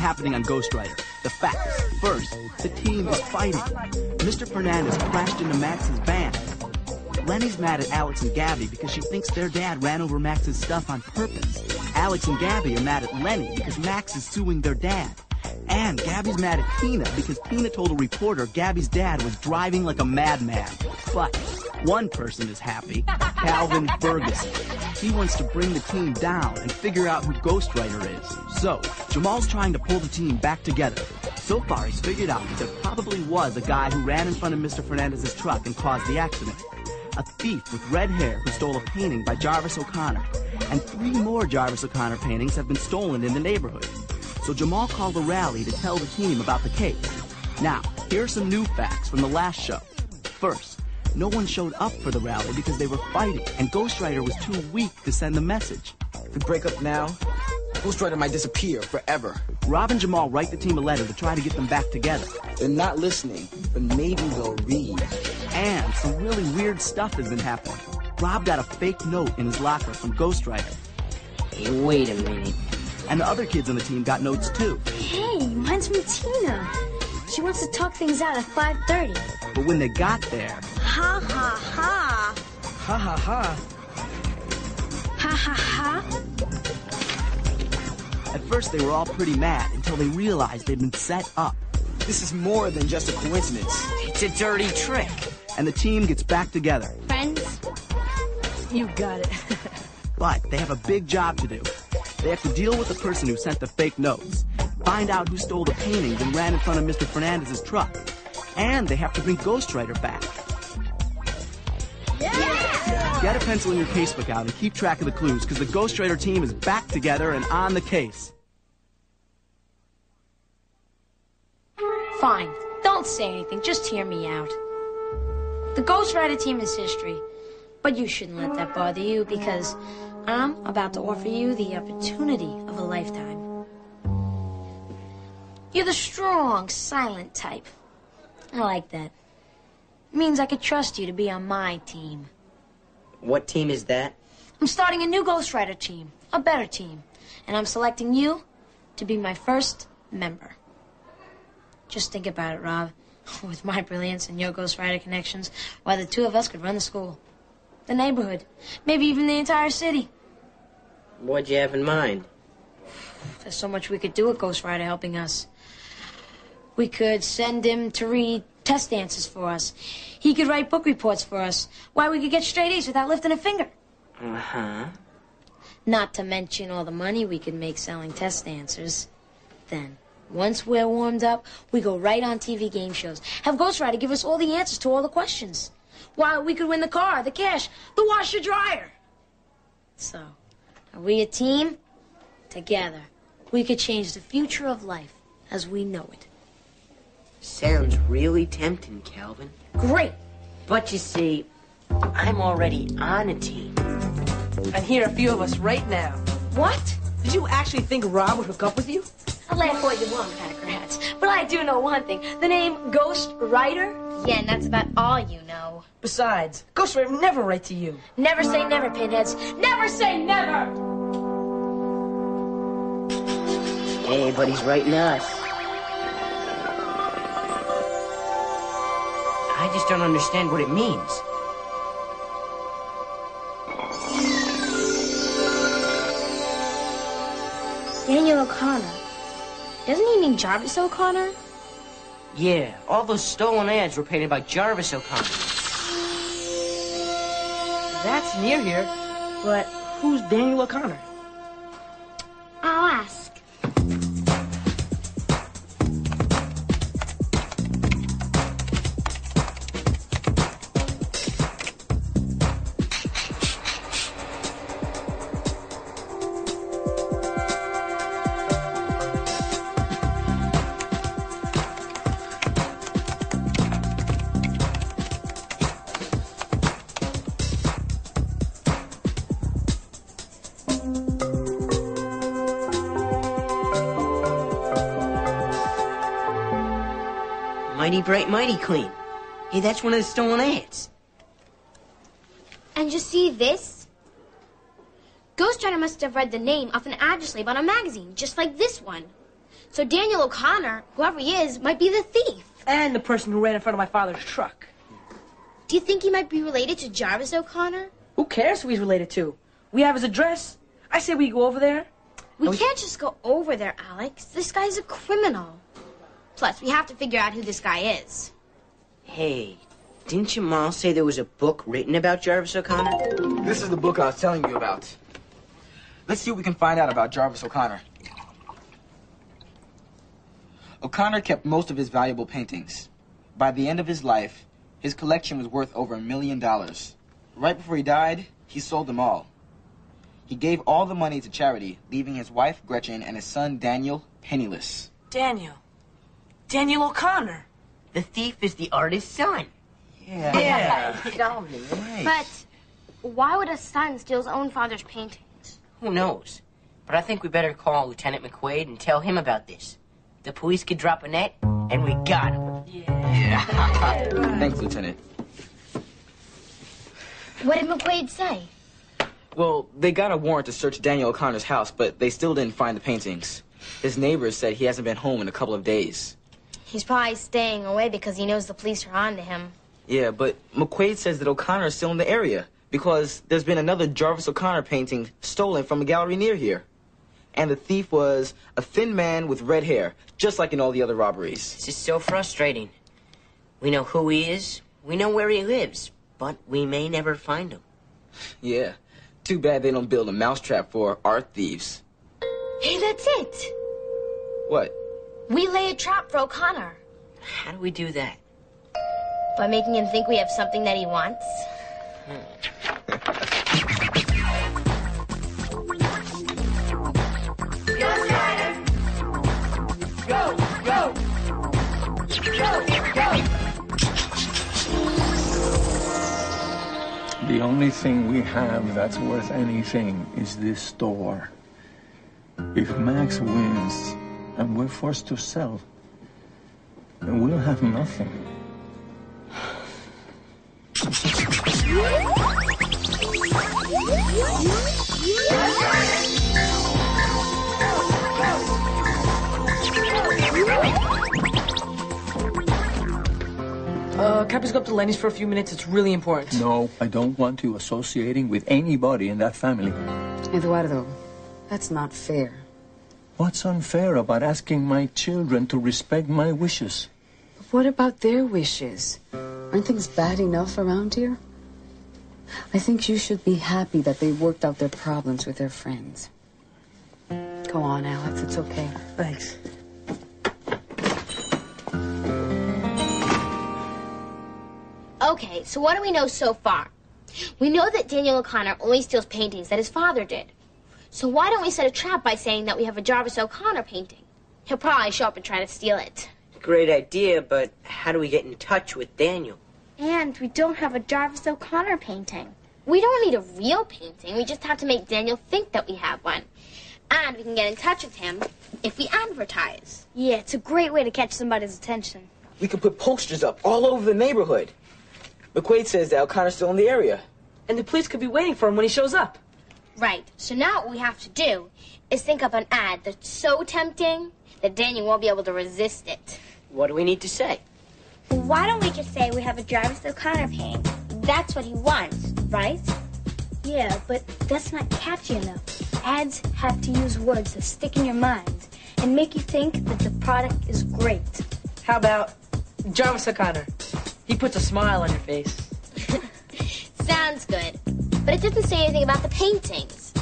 happening on Ghostwriter. The facts. First, the team is fighting. Mr. Fernandez crashed into Max's van. Lenny's mad at Alex and Gabby because she thinks their dad ran over Max's stuff on purpose. Alex and Gabby are mad at Lenny because Max is suing their dad. And Gabby's mad at Tina because Tina told a reporter Gabby's dad was driving like a madman. But one person is happy, Calvin Ferguson. He wants to bring the team down and figure out who Ghostwriter is. So, Jamal's trying to pull the team back together. So far, he's figured out that there probably was a guy who ran in front of Mr. Fernandez's truck and caused the accident. A thief with red hair who stole a painting by Jarvis O'Connor. And 3 more Jarvis O'Connor paintings have been stolen in the neighborhood. So Jamal called a rally to tell the team about the case. Now, here are some new facts from the last show. First, no one showed up for the rally because they were fighting, and Ghostwriter was too weak to send the message. If we break up now, Ghostwriter might disappear forever. Rob and Jamal write the team a letter to try to get them back together. They're not listening, but maybe they'll read. And some really weird stuff has been happening. Rob got a fake note in his locker from Ghostwriter. Hey, wait a minute. And the other kids on the team got notes too. Hey, mine's from Tina. She wants to talk things out at 5:30. But when they got there... Ha ha ha. Ha ha ha. Ha ha ha. At first they were all pretty mad until they realized they'd been set up. This is more than just a coincidence. It's a dirty trick. And the team gets back together. Friends? You got it. But they have a big job to do. They have to deal with the person who sent the fake notes, find out who stole the paintings and ran in front of Mr. Fernandez's truck, and they have to bring Ghostwriter back. Yeah! Get a pencil in your casebook out and keep track of the clues, because the Ghostwriter team is back together and on the case. Fine. Don't say anything. Just hear me out. The Ghostwriter team is history, but you shouldn't let that bother you because I'm about to offer you the opportunity of a lifetime. You're the strong, silent type. I like that. It means I could trust you to be on my team. What team is that? I'm starting a new Ghostwriter team, a better team, and I'm selecting you to be my first member. Just think about it, Rob. With my brilliance and your Ghostwriter connections, why, the two of us could run the school, the neighborhood, maybe even the entire city. What'd you have in mind? There's so much we could do with Ghostwriter helping us. We could send him to read test answers for us. He could write book reports for us. Why, we could get straight A's without lifting a finger. Uh-huh. Not to mention all the money we could make selling test answers. Then, once we're warmed up, we go right on TV game shows. Have Ghostwriter give us all the answers to all the questions. Why, we could win the car, the cash, the washer-dryer. So, are we a team? Together, we could change the future of life as we know it. Sounds really tempting, Calvin. Great. But you see, I'm already on a team. And here are a few of us right now. What? Did you actually think Rob would hook up with you? I'll laugh all you want, Packer Hats. But I do know one thing. The name Ghostwriter? Yeah, and that's about all you know. Besides, Ghostwriter would never write to you. Never say never, Pinheads. Never say never! Hey, but he's writing us. I just don't understand what it means. Daniel O'Connor. Doesn't he mean Jarvis O'Connor? Yeah, all those stolen ads were painted by Jarvis O'Connor. That's near here, but who's Daniel O'Connor? I'll ask. Mighty Bright, Mighty Clean. Hey, that's one of the stolen ads. And you see this? Ghostwriter must have read the name off an address label on a magazine, just like this one. So Daniel O'Connor, whoever he is, might be the thief. And the person who ran in front of my father's truck. Do you think he might be related to Jarvis O'Connor? Who cares who he's related to? We have his address. I say we go over there. We can't just go over there, Alex. This guy's a criminal. Plus, we have to figure out who this guy is. Hey, didn't your mom say there was a book written about Jarvis O'Connor? This is the book I was telling you about. Let's see what we can find out about Jarvis O'Connor. O'Connor kept most of his valuable paintings. By the end of his life, his collection was worth over $1 million. Right before he died, he sold them all. He gave all the money to charity, leaving his wife, Gretchen, and his son, Daniel, penniless. Daniel O'Connor. The thief is the artist's son. Yeah. Right. But why would a son steal his own father's paintings? Who knows? But I think we better call Lieutenant McQuaid and tell him about this. The police could drop a net, and we got him. Yeah. Thanks, Lieutenant. What did McQuaid say? Well, they got a warrant to search Daniel O'Connor's house, but they still didn't find the paintings. His neighbors said he hasn't been home in a couple of days. He's probably staying away because he knows the police are on to him. Yeah, but McQuaid says that O'Connor is still in the area because there's been another Jarvis O'Connor painting stolen from a gallery near here. And the thief was a thin man with red hair, just like in all the other robberies. This is so frustrating. We know who he is, we know where he lives, but we may never find him. Yeah. Too bad they don't build a mousetrap for art thieves. Hey, that's it. What? We lay a trap for O'Connor. How do we do that? By making him think we have something that he wants. The only thing we have that's worth anything is this store. If Max wins and we're forced to sell, then we'll have nothing. Can I please go up to Lenny's for a few minutes? It's really important. No, I don't want you associating with anybody in that family. Eduardo, that's not fair. What's unfair about asking my children to respect my wishes? What about their wishes? Aren't things bad enough around here? I think you should be happy that they worked out their problems with their friends. Go on, Alex, it's okay. Thanks. Okay, so what do we know so far? We know that Daniel O'Connor only steals paintings that his father did. So why don't we set a trap by saying that we have a Jarvis O'Connor painting? He'll probably show up and try to steal it. Great idea, but how do we get in touch with Daniel? And we don't have a Jarvis O'Connor painting. We don't need a real painting. We just have to make Daniel think that we have one. And we can get in touch with him if we advertise. Yeah, it's a great way to catch somebody's attention. We could put posters up all over the neighborhood. McQuaid says that O'Connor's still in the area. And the police could be waiting for him when he shows up. Right. So now what we have to do is think up an ad that's so tempting that Daniel won't be able to resist it. What do we need to say? Why don't we just say we have a Jarvis O'Connor painting? That's what he wants, right? Yeah, but that's not catchy enough. Ads have to use words that stick in your mind and make you think that the product is great. How about Jarvis O'Connor? He puts a smile on your face. Sounds good. But it doesn't say anything about the paintings.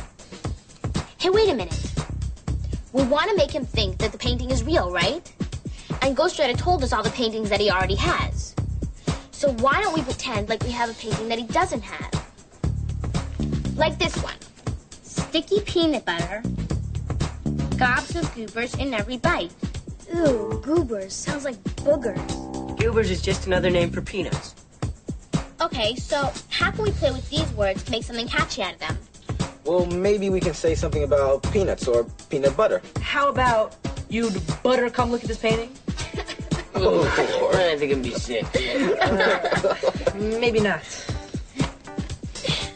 Hey, wait a minute. We want to make him think that the painting is real, right? And Ghostwriter told us all the paintings that he already has. So why don't we pretend like we have a painting that he doesn't have? Like this one. Sticky peanut butter. Gobs of goobers in every bite. Ooh, goobers. Sounds like boogers. Goobers is just another name for peanuts. Okay, so how can we play with these words to make something catchy out of them? Well, maybe we can say something about peanuts or peanut butter. How about you'd butter come look at this painting? Oh, I think it'd be sick. Maybe not.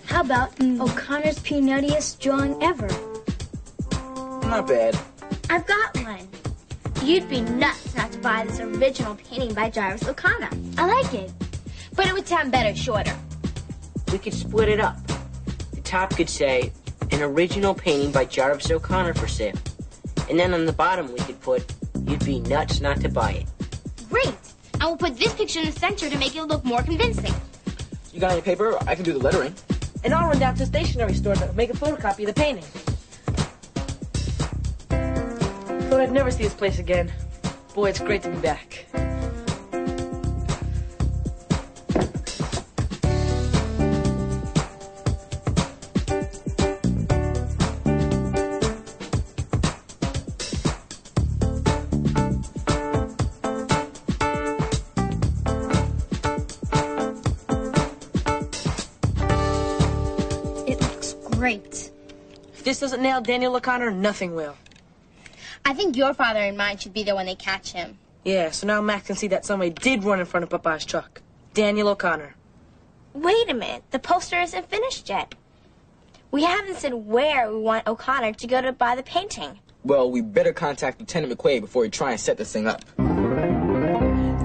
How about O'Connor's peanuttiest drawing ever? Not bad. I've got one. You'd be nuts not to buy this original painting by Jarvis O'Connor. I like it, but it would sound better shorter. We could split it up. The top could say, an original painting by Jarvis O'Connor for sale. And then on the bottom we could put, you'd be nuts not to buy it. Great. And we'll put this picture in the center to make it look more convincing. You got any paper? I can do the lettering. And I'll run down to the stationery store to make a photocopy of the painting. Thought I'd never see this place again. Boy, it's great to be back. Great. If this doesn't nail Daniel O'Connor, nothing will. I think your father and mine should be there when they catch him. Yeah, so now Max can see that somebody did run in front of Papa's truck. Daniel O'Connor. Wait a minute. The poster isn't finished yet. We haven't said where we want O'Connor to go to buy the painting. Well, we better contact Lieutenant McQuaid before we try and set this thing up.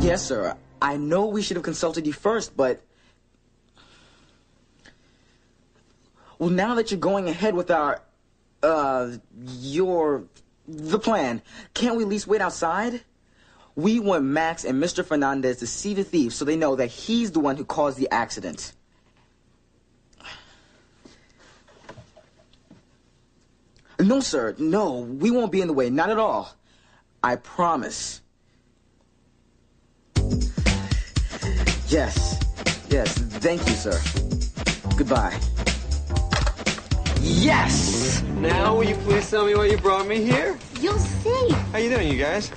Yes, sir. I know we should have consulted you first, but... Well, now that you're going ahead with our, the plan, can't we at least wait outside? We want Max and Mr. Fernandez to see the thief so they know that he's the one who caused the accident. No, sir, no, we won't be in the way, not at all. I promise. Yes, thank you, sir. Goodbye. Yes! Now, will you please tell me why you brought me here? You'll see. How you doing, you guys?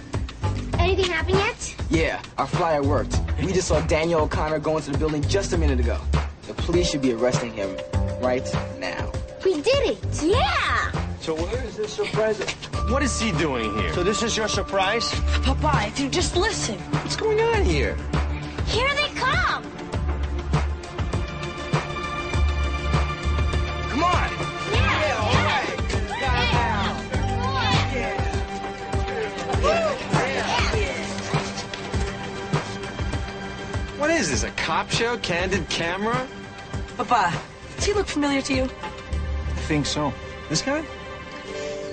Anything happen yet? Yeah, our flyer worked. We just saw Daniel O'Connor go into the building just a minute ago. The police should be arresting him right now. We did it! Yeah! So where is this surprise? What is he doing here? So this is your surprise? Papa, if you just listen. What's going on here? Here they come! Come on! What is this, a cop show? Candid camera? Papa, does he look familiar to you? I think so. This guy?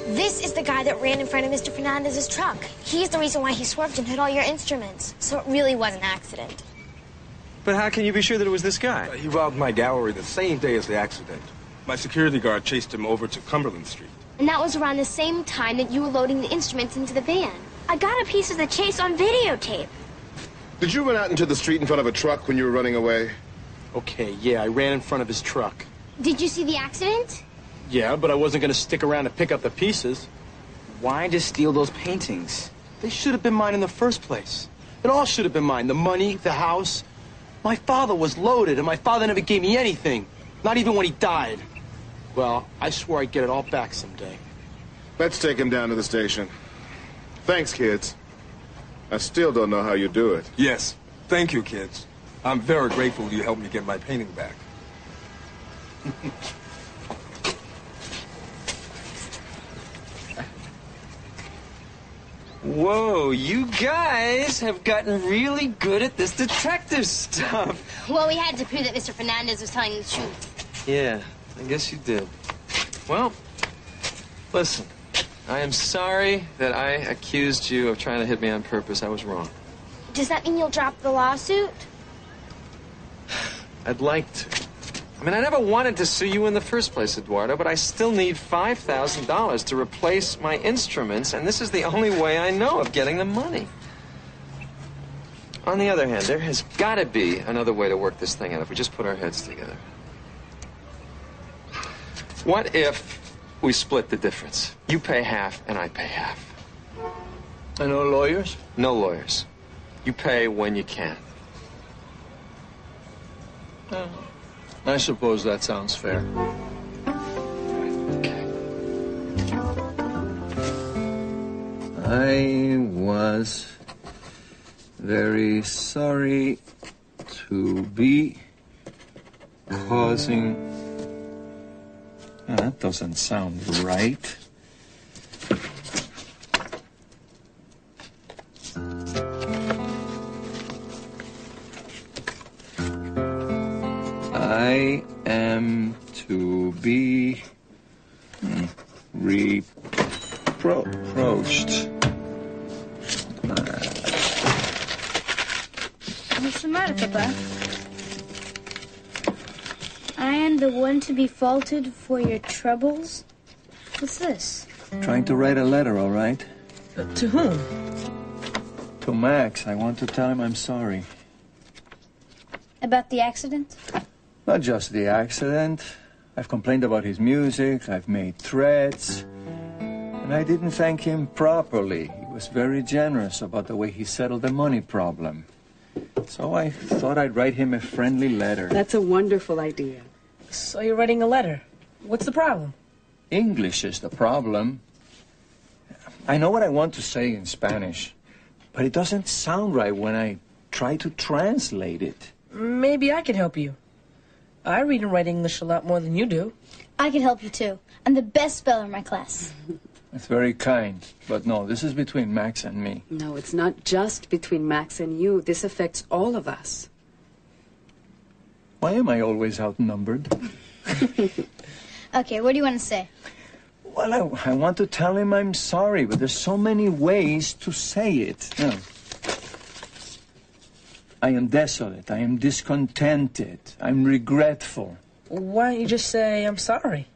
This is the guy that ran in front of Mr. Fernandez's truck. He's the reason why he swerved and hit all your instruments. So it really was an accident. But how can you be sure that it was this guy? He robbed my gallery the same day as the accident. My security guard chased him over to Cumberland Street. And that was around the same time that you were loading the instruments into the van. I got a piece of the chase on videotape. Did you run out into the street in front of a truck when you were running away? Okay, yeah, I ran in front of his truck. Did you see the accident? Yeah, but I wasn't going to stick around to pick up the pieces. Why just steal those paintings? They should have been mine in the first place. It all should have been mine. The money, the house. My father was loaded, and my father never gave me anything. Not even when he died. Well, I swore I'd get it all back someday. Let's take him down to the station. Thanks, kids. I still don't know how you do it. Yes. Thank you, kids. I'm very grateful you helped me get my painting back. Whoa, you guys have gotten really good at this detective stuff. Well, we had to prove that Mr. Fernandez was telling the truth. Yeah, I guess you did. Well, listen, I am sorry that I accused you of trying to hit me on purpose. I was wrong. Does that mean you'll drop the lawsuit? I'd like to. I mean, I never wanted to sue you in the first place, Eduardo, but I still need $5,000 to replace my instruments, and this is the only way I know of getting the money. On the other hand, there has got to be another way to work this thing out if we just put our heads together. What if we split the difference? You pay half, and I pay half. And no lawyers? No lawyers. You pay when you can. I suppose that sounds fair. I was very sorry to be causing... Oh, that doesn't sound right. I am to be reproached. What's the matter, Papa? I am the one to be faulted for your troubles? What's this? Trying to write a letter, all right? To whom? To Max. I want to tell him I'm sorry. About the accident? Not just the accident. I've complained about his music, I've made threats, and I didn't thank him properly. He was very generous about the way he settled the money problem. So I thought I'd write him a friendly letter. That's a wonderful idea. So you're writing a letter. What's the problem? English is the problem. I know what I want to say in Spanish, but it doesn't sound right when I try to translate it. Maybe I can help you. I read and write English a lot more than you do. I can help you, too. I'm the best speller in my class. That's very kind, but no, this is between Max and me. No, it's not just between Max and you. This affects all of us. Why am I always outnumbered? Okay, what do you want to say? Well, I want to tell him I'm sorry, but there's so many ways to say it. No. I am desolate. I am discontented. I'm regretful. Why don't you just say, I'm sorry?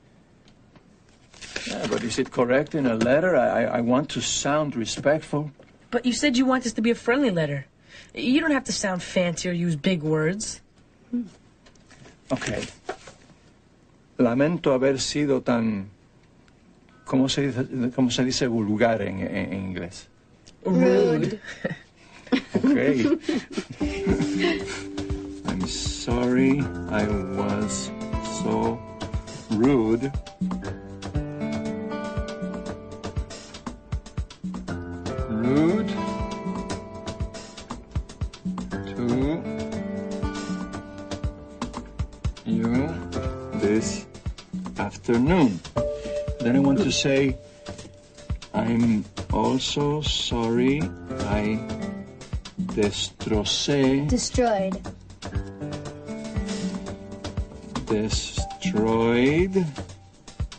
Yeah, but is it correct in a letter? I want to sound respectful. But you said you want this to be a friendly letter. You don't have to sound fancy or use big words. Okay. Lamento haber sido tan... ¿Cómo se dice vulgar en inglés? Rude. Okay. I'm sorry I was so rude. Rude to you this afternoon. Then I want to say, I'm also sorry I destroyed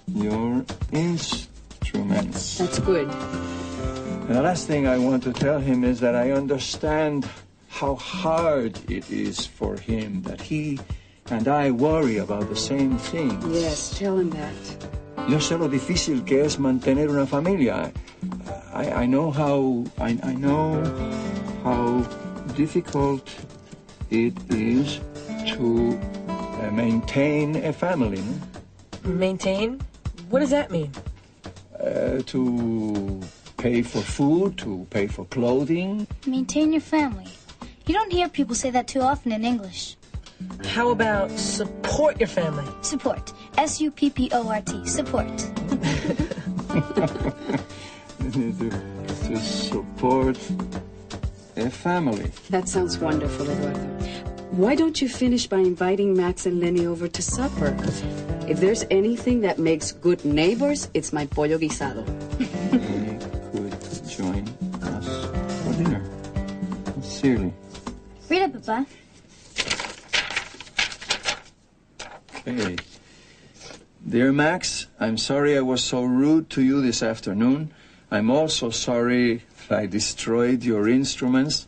your instruments. That's good. And the last thing I want to tell him is that I understand how hard it is for him, that he and I worry about the same things. Yes, tell him that. Yo sé lo difícil que es mantener una familia. I know how difficult it is to maintain a family. No? Maintain? What does that mean? To pay for food, to pay for clothing. Maintain your family. You don't hear people say that too often in English. How about support your family? Support. S-U-P-P-O-R-T. Support. To support a family. That sounds wonderful, Eduardo. Why don't you finish by inviting Max and Lenny over to supper? If there's anything that makes good neighbors, it's my pollo guisado. They could join us for dinner. Sincerely. Read it, Papa. Okay. Dear Max, I'm sorry I was so rude to you this afternoon. I'm also sorry I destroyed your instruments.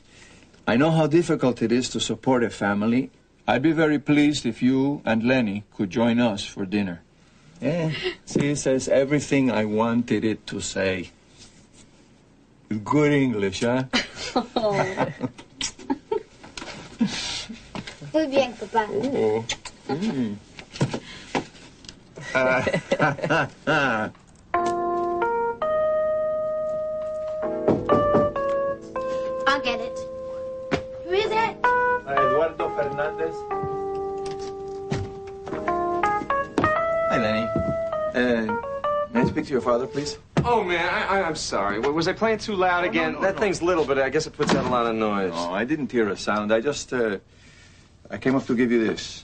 I know how difficult it is to support a family. I'd be very pleased if you and Lenny could join us for dinner. Yeah, see, it says everything I wanted it to say. Good English, huh? Muy bien, Papa. Oh. Mm. I'll get it. Who is it? Eduardo Fernandez. Hi, Lenny. May I speak to your father, please? Oh, man, I'm sorry. Was I playing too loud again? That thing's little, but I guess it puts out a lot of noise. No, I didn't hear a sound. I just, I came up to give you this.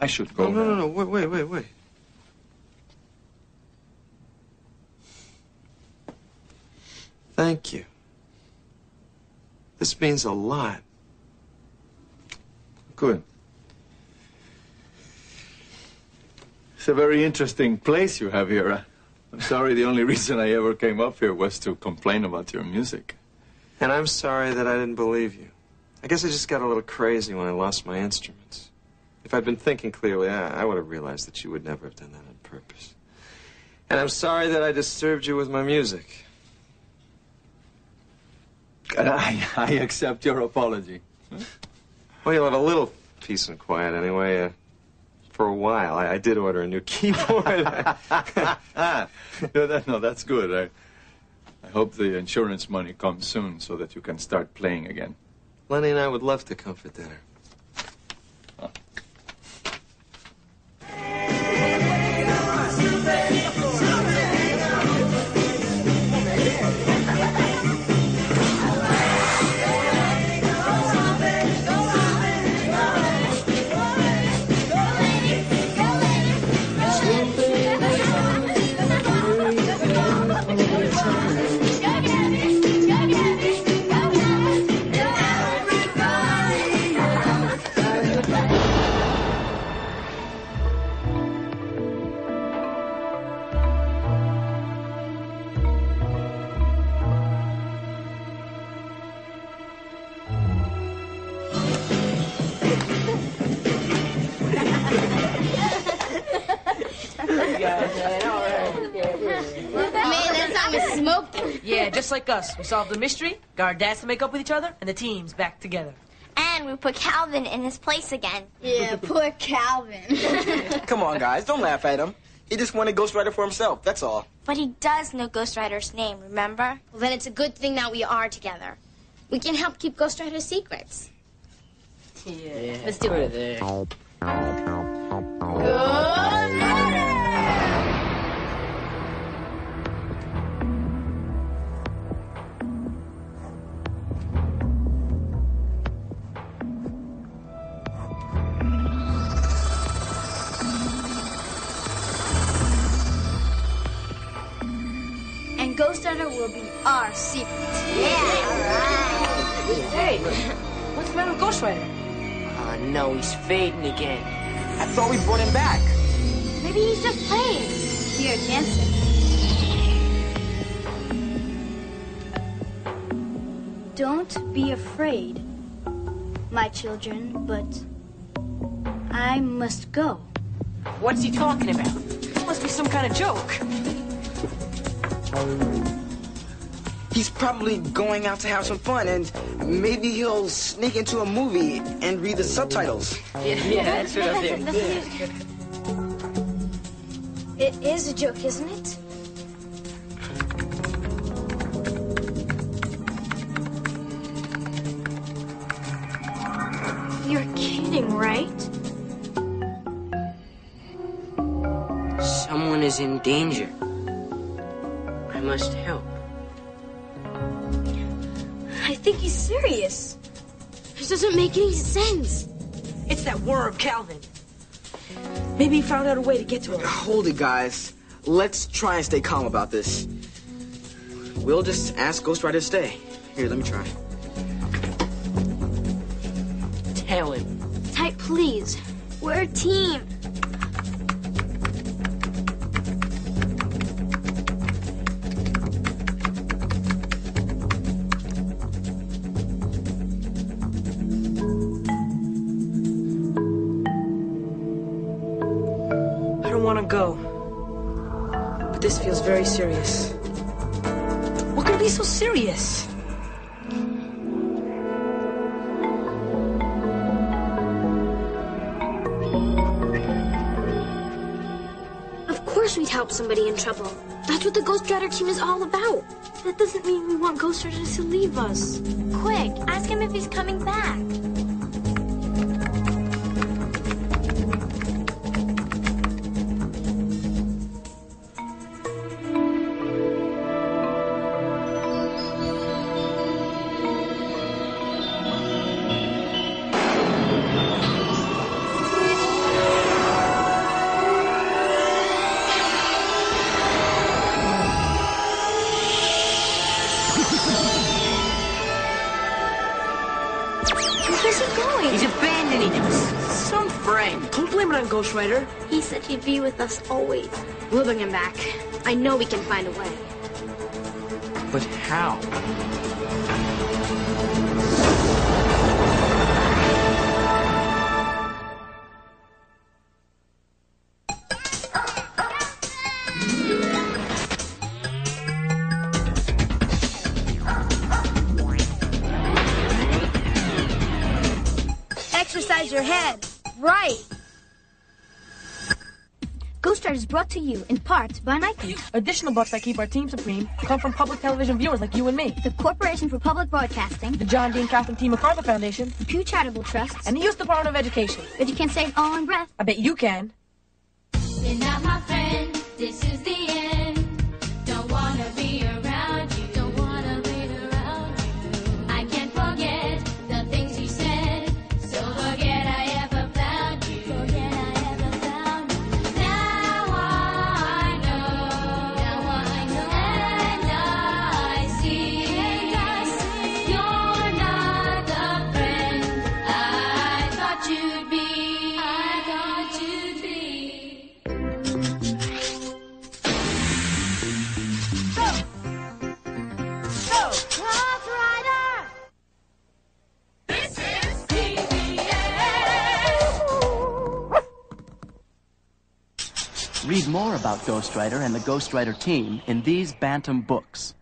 I should go. No. Wait. Thank you. This means a lot. Good. It's a very interesting place you have here. I'm sorry, the only reason I ever came up here was to complain about your music. And I'm sorry that I didn't believe you. I guess I just got a little crazy when I lost my instruments. If I'd been thinking clearly, I would have realized that you would never have done that on purpose. And I'm sorry that I disturbed you with my music. I accept your apology. Well, you'll have a little peace and quiet anyway. For a while, I did order a new keyboard. No, that's good. I hope the insurance money comes soon so that you can start playing again. Lenny and I would love to come for dinner. Oh. Yeah, just like us. We solved the mystery, got our dads to make up with each other, and the team's back together. And we put Calvin in his place again. Yeah, poor Calvin. Come on, guys. Don't laugh at him. He just wanted Ghostwriter for himself. That's all. But he does know Ghostwriter's name, remember? Well, then it's a good thing that we are together. We can help keep Ghostwriter's secrets. Yeah. Let's do it. And Ghostwriter will be our secret. Hey, what's the matter with Ghostwriter? No, he's fading again. I thought we brought him back. Maybe he's just playing. Here, dance it. Don't be afraid, my children, but I must go. What's he talking about? Must be some kind of joke. He's probably going out to have some fun, and maybe he'll sneak into a movie and read the subtitles. Yeah, that's what I'm doing. It is a joke, isn't it? You're kidding, right? Someone is in danger. I must help. I think he's serious. This doesn't make any sense. It's that worm, Calvin. Maybe he found out a way to get to him. Hold it, guys. Let's try and stay calm about this. We'll just ask Ghostwriter to stay. Here, let me try. Tell him. Type, please. We're a team. I don't want to go. But this feels very serious. What could be so serious? Of course we'd help somebody in trouble. That's what the Ghostwriter team is all about. That doesn't mean we want Ghostwriter to leave us. Quick, ask him if he's coming back. on, Ghostwriter. He said he'd be with us always. We'll bring him back. I know we can find a way. But how? Exercise your head. Right. Ghostwriter is brought to you in part by Nike. Additional bucks that keep our team supreme come from public television viewers like you and me. The Corporation for Public Broadcasting. The John Dean Catholic T. MacArthur Foundation. The Pew Charitable Trust. And the U.S. Department of Education. But you can't say it all in breath. I bet you can. You're not my friend. This is the end. Don't wanna be around you. Don't wanna be around you. I can't forget the things you said. So forget I ever found you. Forget I ever found you. Now I know. Now I know. And I see. You're not the friend I thought you'd be. I thought you'd be. Read more about Ghostwriter and the Ghostwriter team in these Bantam books.